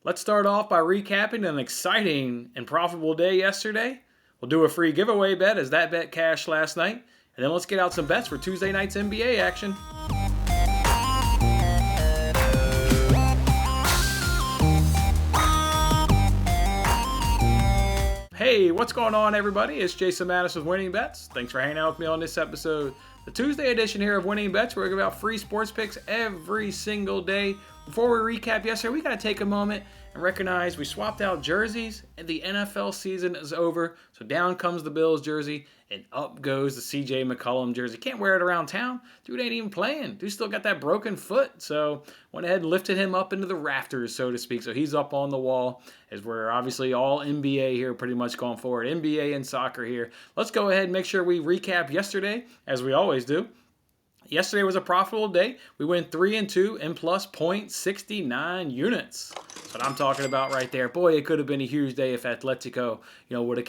Let's start off by recapping an exciting and profitable day yesterday. We'll do a free giveaway bet as that bet cashed last night. And then let's get out some bets for Tuesday night's NBA action. Hey, what's going on, everybody? It's Jason Mattis with Winning Bets. Thanks for hanging out with me on this episode. The Tuesday edition here of Winning Bets, we're going to give out free sports picks every single day. Before we recap yesterday, we got to take a moment and recognize we swapped out jerseys and the NFL season is over. So down comes the Bills jersey and up goes the CJ McCollum jersey. Can't wear it around town. Dude ain't even playing. Dude still got that broken foot. So went ahead and lifted him up into the rafters, so to speak. So he's up on the wall as we're obviously all NBA here pretty much going forward. NBA and soccer here. Let's go ahead and make sure we recap yesterday as we always do. Yesterday was a profitable day. We went 3-2 and plus 0.69 units. That's what I'm talking about right there. Boy, it could have been a huge day if Atletico, would have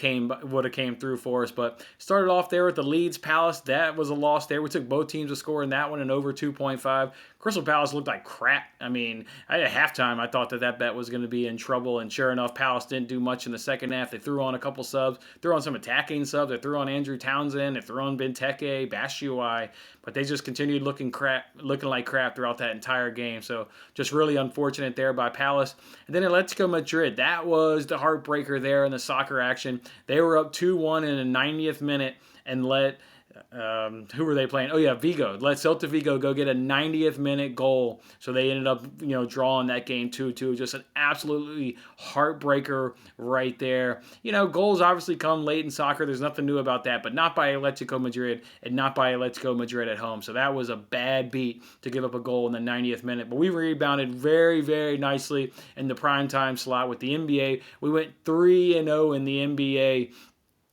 came through for us. But started off there with the Leeds Palace. That was a loss there. We took both teams to score in that one and over 2.5. Crystal Palace looked like crap. I mean, at halftime, I thought that bet was going to be in trouble. And sure enough, Palace didn't do much in the second half. They threw on a couple subs, threw on some attacking subs. They threw on Andrew Townsend. They threw on Benteke, Batshuayi. But they just continued looking like crap throughout that entire game. So just really unfortunate there by Palace. And then Atletico Madrid, that was the heartbreaker there in the soccer action. They were up 2-1 in the 90th minute and let who were they playing? Oh yeah, Vigo. Let Celta Vigo go get a 90th minute goal. So they ended up, drawing that game 2-2. Just an absolutely heartbreaker right there. Goals obviously come late in soccer. There's nothing new about that, but not by Atletico Madrid and not by Atletico Madrid at home. So that was a bad beat to give up a goal in the 90th minute. But we rebounded very, very nicely in the primetime slot with the NBA. We went 3-0 in the NBA.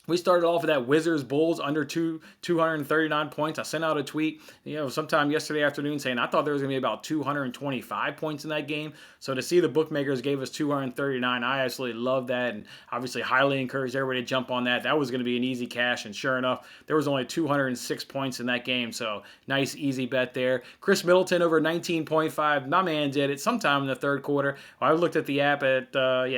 We started off with that Wizards Bulls under 239 points. I sent out a tweet, sometime yesterday afternoon saying I thought there was going to be about 225 points in that game. So to see the bookmakers gave us 239, I absolutely love that and obviously highly encouraged everybody to jump on that. That was going to be an easy cash, and sure enough, there was only 206 points in that game. So nice, easy bet there. Chris Middleton over 19.5. My man did it sometime in the third quarter. I looked at the app at,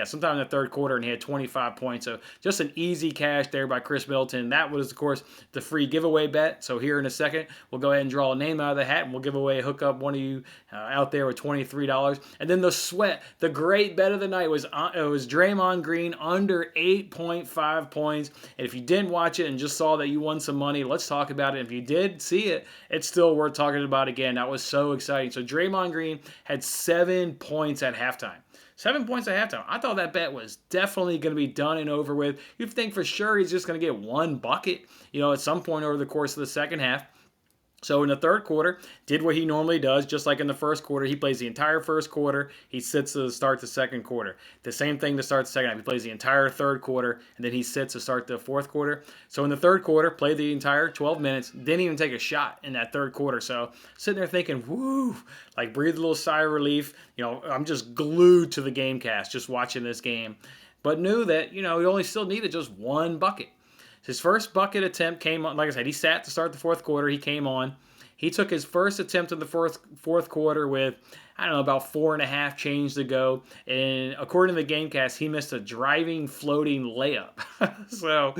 sometime in the third quarter, and he had 25 points. So just an easy cash there by Chris Middleton. That was, of course, the free giveaway bet. So here in a second, we'll go ahead and draw a name out of the hat, and we'll give away, hook up one of you out there with $23. And then the sweat, the great bet of the night was Draymond Green under 8.5 points. And if you didn't watch it and just saw that you won some money, let's talk about it. If you did see it, it's still worth talking about again. That was so exciting. So Draymond Green had 7 points at halftime. 7 points at halftime. I thought that bet was definitely going to be done and over with. You'd think for sure he's just going to get one bucket, at some point over the course of the second half. So in the third quarter, did what he normally does, just like in the first quarter. He plays the entire first quarter. He sits to start the second quarter. The same thing to start the second half. He plays the entire third quarter, and then he sits to start the fourth quarter. So in the third quarter, played the entire 12 minutes. Didn't even take a shot in that third quarter. So sitting there thinking, woo, like breathe a little sigh of relief. I'm just glued to the game cast, just watching this game. But knew that, he only still needed just one bucket. His first bucket attempt came on. Like I said, he sat to start the fourth quarter. He came on. He took his first attempt in the fourth quarter with, about 4.5 change to go. And according to the Gamecast, he missed a driving, floating layup. So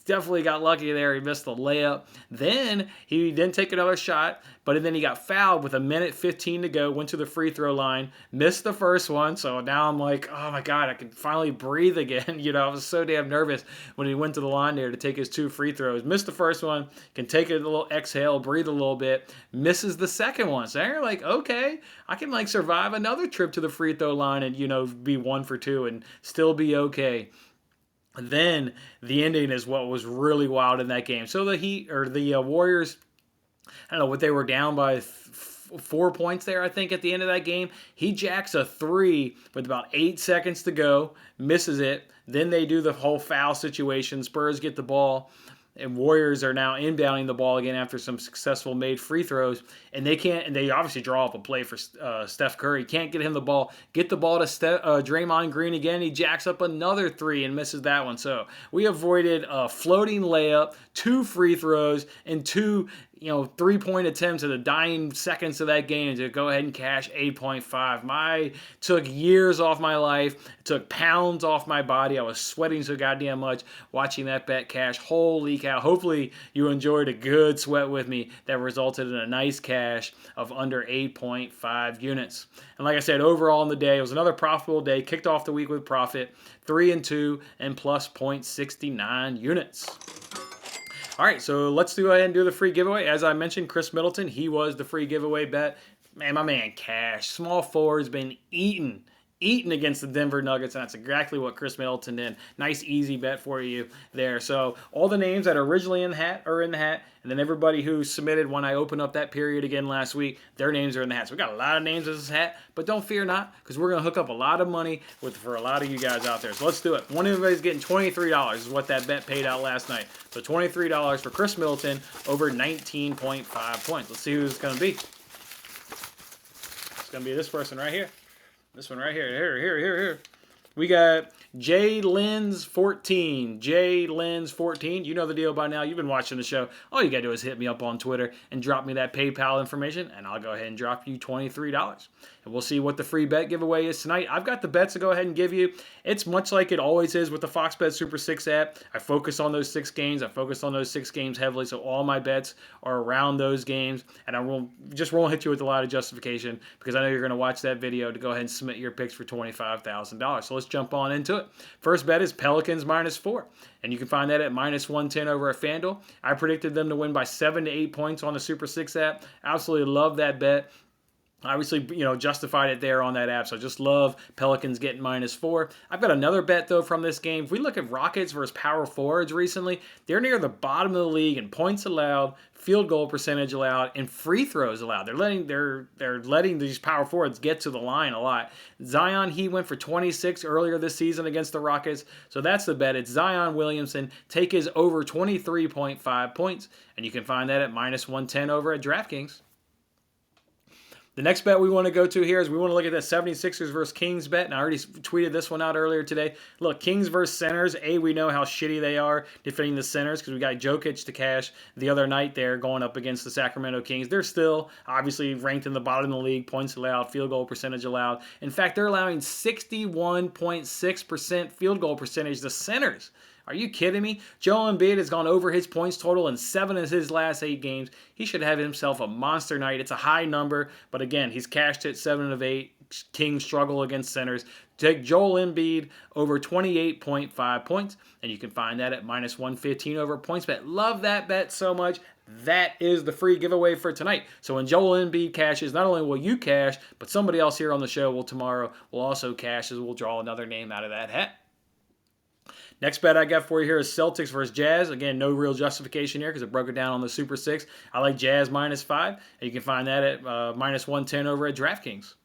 definitely got lucky there. He missed the layup. Then he didn't take another shot, but then he got fouled with 1:15 to go, went to the free throw line, missed the first one. So now I'm like, oh my God, I can finally breathe again. I was so damn nervous when he went to the line there to take his 2 free throws. Missed the first one, can take a little exhale, breathe a little bit, misses the second one. So you're like, okay, I can survive another trip to the free throw line and, be 1 for 2 and still be okay. Then the ending is what was really wild in that game. So the Warriors, I don't know what they were down by 4 points there, I think, at the end of that game. He jacks a 3 with about 8 seconds to go, misses it. Then they do the whole foul situation. Spurs get the ball. And Warriors are now inbounding the ball again after some successful made free throws. And they obviously draw up a play for Steph Curry. Can't get him the ball. Get the ball to Draymond Green again. He jacks up another 3 and misses that one. So we avoided a floating layup, 2 free throws, and 2 3-point attempts at the dying seconds of that game to go ahead and cash 8.5. Took years off my life. It took pounds off my body. I was sweating so goddamn much watching that bet cash. Holy cow. Hopefully you enjoyed a good sweat with me that resulted in a nice cash of under 8.5 units. And like I said, overall in the day, it was another profitable day. Kicked off the week with profit, 3-2 and plus 0.69 units. All right, so let's go ahead and do the free giveaway. As I mentioned, Chris Middleton, he was the free giveaway bet. Man, my man Cash, small forward's been eaten against the Denver Nuggets, and that's exactly what Chris Middleton did. Nice, easy bet for you there. So all the names that are originally in the hat are in the hat, and then everybody who submitted when I opened up that period again last week, their names are in the hat. So we got a lot of names in this hat, but don't fear not, because we're going to hook up a lot of money for a lot of you guys out there. So let's do it. One of everybody's getting $23 is what that bet paid out last night. So $23 for Chris Middleton over 19.5 points. Let's see who it's going to be. It's going to be this person right here. This one right here. Here. We got J Lens 14. J Lens 14. You know the deal by now. You've been watching the show. All you got to do is hit me up on Twitter and drop me that PayPal information, and I'll go ahead and drop you $23. And we'll see what the free bet giveaway is tonight. I've got the bets to go ahead and give you. It's much like it always is with the Fox Bet Super 6 app. I focus on those 6 games. I focus on those 6 games heavily, so all my bets are around those games. And I won't hit you with a lot of justification because I know you're going to watch that video to go ahead and submit your picks for $25,000. So let's jump on into it. First bet is Pelicans -4. And you can find that at -110 over at FanDuel. I predicted them to win by 7 to 8 points on the Super 6 app. Absolutely love that bet. Obviously, justified it there on that app. So just love Pelicans getting -4. I've got another bet, though, from this game. If we look at Rockets versus power forwards recently, they're near the bottom of the league in points allowed, field goal percentage allowed, and free throws allowed. They're letting these power forwards get to the line a lot. Zion, he went for 26 earlier this season against the Rockets. So that's the bet. It's Zion Williamson. Take his over 23.5 points. And you can find that at -110 over at DraftKings. The next bet we want to go to here is we want to look at that 76ers versus Kings bet, and I already tweeted this one out earlier today. Look, Kings versus centers. We know how shitty they are defending the centers because we got Jokic to cash the other night there going up against the Sacramento Kings. They're still obviously ranked in the bottom of the league, points allowed, field goal percentage allowed. In fact, they're allowing 61.6% field goal percentage to centers. Are you kidding me? Joel Embiid has gone over his points total in 7 of his last 8 games. He should have himself a monster night. It's a high number, but again, he's cashed it 7 of 8. Kings struggle against centers. Take Joel Embiid over 28.5 points, and you can find that at -115 over PointsBet. Love that bet so much. That is the free giveaway for tonight. So when Joel Embiid cashes, not only will you cash, but somebody else here on the show will also cash as we'll draw another name out of that hat. Next bet I got for you here is Celtics versus Jazz. Again, no real justification here because it broke it down on the Super 6. I like Jazz -5, and you can find that at -110 over at DraftKings.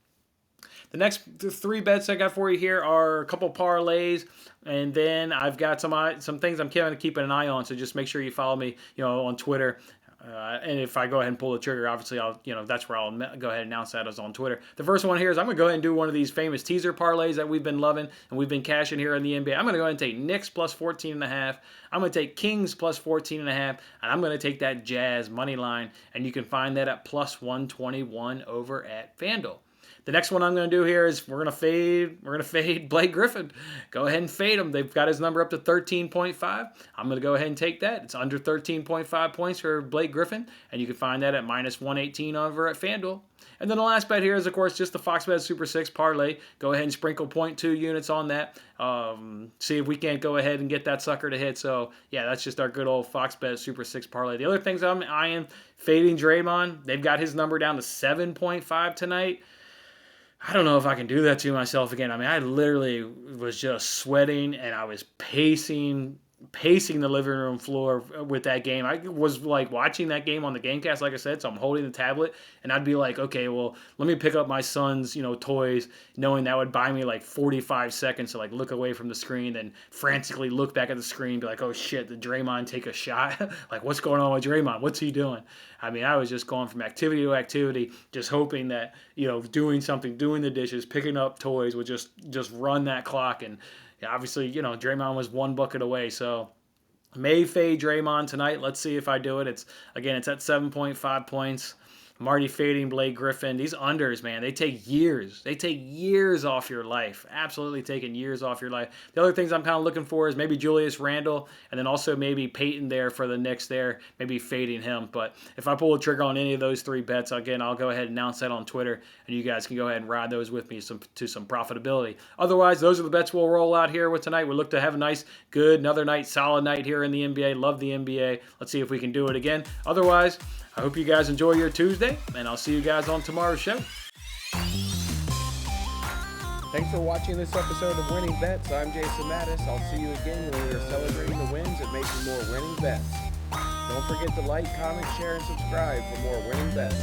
The next 3 bets I got for you here are a couple parlays, and then I've got some things I'm kind of keeping an eye on. So just make sure you follow me, on Twitter. And if I go ahead and pull the trigger, obviously that's where I'll go ahead and announce that as on Twitter. The first one here is I'm going to go ahead and do one of these famous teaser parlays that we've been loving and we've been cashing here in the NBA. I'm going to go ahead and take Knicks plus 14.5. I'm going to take Kings plus 14.5, and I'm going to take that Jazz money line, and you can find that at plus 121 over at FanDuel. The next one I'm going to do here is we're going to fade Blake Griffin. Go ahead and fade him. They've got his number up to 13.5. I'm going to go ahead and take that. It's under 13.5 points for Blake Griffin, and you can find that at -118 over at FanDuel. And then the last bet here is, of course, just the Fox Bet Super 6 parlay. Go ahead and sprinkle 0.2 units on that. See if we can't go ahead and get that sucker to hit. So, yeah, that's just our good old Fox Bet Super 6 parlay. The other things I am fading Draymond. They've got his number down to 7.5 tonight. I don't know if I can do that to myself again. I mean, I literally was just sweating and I was pacing the living room floor with that game. I was like watching that game on the Gamecast, like I said, so I'm holding the tablet and I'd be like, okay, well, let me pick up my son's, toys, knowing that would buy me like 45 seconds to like look away from the screen, then frantically look back at the screen, be like, oh shit, did Draymond take a shot? Like, what's going on with Draymond? What's he doing? I mean, I was just going from activity to activity, just hoping that, doing something, doing the dishes, picking up toys would just run that clock. And yeah, obviously, Draymond was one bucket away, so May fade Draymond tonight. Let's see if I do it. It's at 7.5 points. I'm already fading Blake Griffin. These unders, man, they take years. They take years off your life. Absolutely taking years off your life. The other things I'm kind of looking for is maybe Julius Randle, and then also maybe Peyton there for the Knicks there, maybe fading him. But if I pull the trigger on any of those 3 bets, again, I'll go ahead and announce that on Twitter, and you guys can go ahead and ride those with me to some profitability. Otherwise, those are the bets we'll roll out here with tonight. We look to have a nice, good, another night, solid night here in the NBA. Love the NBA. Let's see if we can do it again. Otherwise, I hope you guys enjoy your Tuesday, and I'll see you guys on tomorrow's show. Thanks for watching this episode of Winning Bets. I'm Jason Mattis. I'll see you again when we're celebrating the wins and making more winning bets. Don't forget to like, comment, share, and subscribe for more winning bets.